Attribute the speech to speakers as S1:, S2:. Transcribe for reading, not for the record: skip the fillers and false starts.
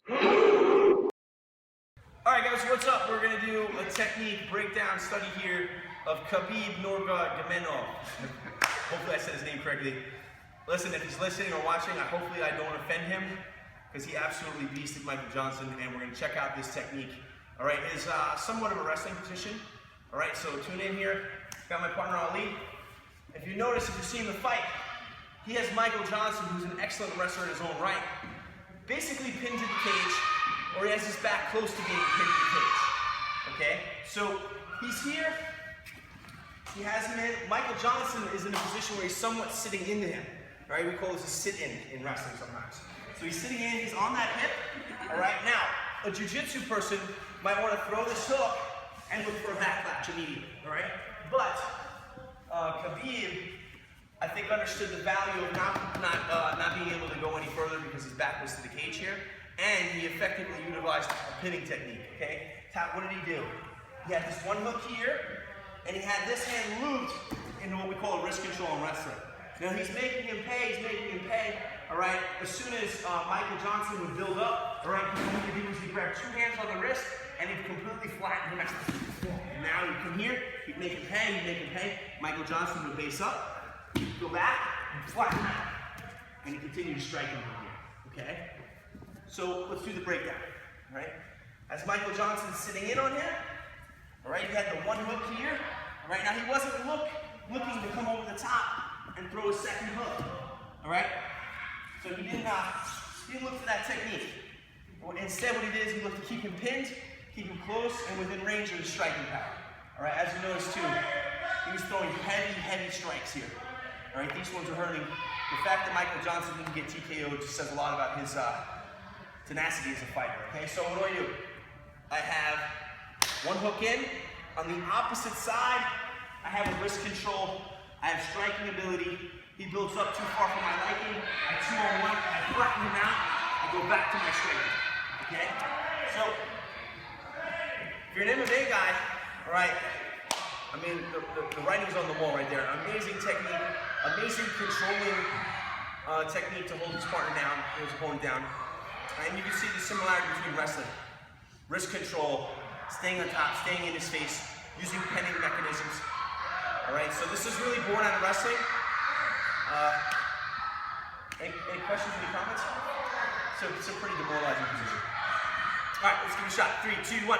S1: Alright guys, what's up? We're going to do a technique breakdown study here of Khabib Nurmagomedov. Hopefully I said his name correctly. Listen, if he's listening or watching, hopefully I don't offend him, because he absolutely beasted Michael Johnson, and we're going to check out this technique. Alright, it is somewhat of a wrestling position. Alright, so tune in here. Got my partner Ali. If you notice, if you're seeing the fight, he has Michael Johnson, who's an excellent wrestler in his own right, basically pinned to the cage, or he has his back close to being pinned to the cage. Okay? So he's here. He has him in. Michael Johnson is in a position where he's somewhat sitting into him. Right? We call this a sit-in in wrestling sometimes. So he's sitting in, he's on that hip. Alright, now, a jiu-jitsu person might want to throw this hook and look for a backlash immediately. Alright? But Khabib, I think, understood the value of not being able to go any further because his back was to the cage here, and he effectively utilized a pinning technique. Okay? What did he do? He had this one hook here, and he had this hand looped into what we call a wrist control in wrestling. Now he's making him pay, all right? As soon as Michael Johnson would build up, all right, what he would do is he'd grab two hands on the wrist, and he'd completely flatten him. And now he'd come here, he'd make him pay, Michael Johnson would base up, go back, and flatten him out. And he continued to strike him from here, okay? So let's do the breakdown, all right? As Michael Johnson's sitting in on him, all right, he had the one hook here, all right? Now he wasn't looking to come over the top and throw a second hook, all right? So he didn't look for that technique. Instead, what he did is he looked to keep him pinned, keep him close, and within range of his striking power. All right, as you notice too, he was throwing heavy strikes here. All right, these ones are hurting. The fact that Michael Johnson didn't get TKO'd just says a lot about his tenacity as a fighter, okay? So what do? I have one hook in. On the opposite side, I have a wrist control. I have striking ability. He builds up too far for my liking. I 2-on-1, I flatten him out, I go back to my striking. Okay? So, if you're an MMA guy, all right, I mean, the writing's on the wall right there. Amazing technique, amazing controlling technique to hold his partner down, his opponent down. And you can see the similarity between wrestling. Wrist control, staying on top, staying in his face, using pinning mechanisms. All right, so this is really born out of wrestling. Any questions, any comments? So it's a pretty demoralizing position. All right, let's give it a shot. 3, 2, 1.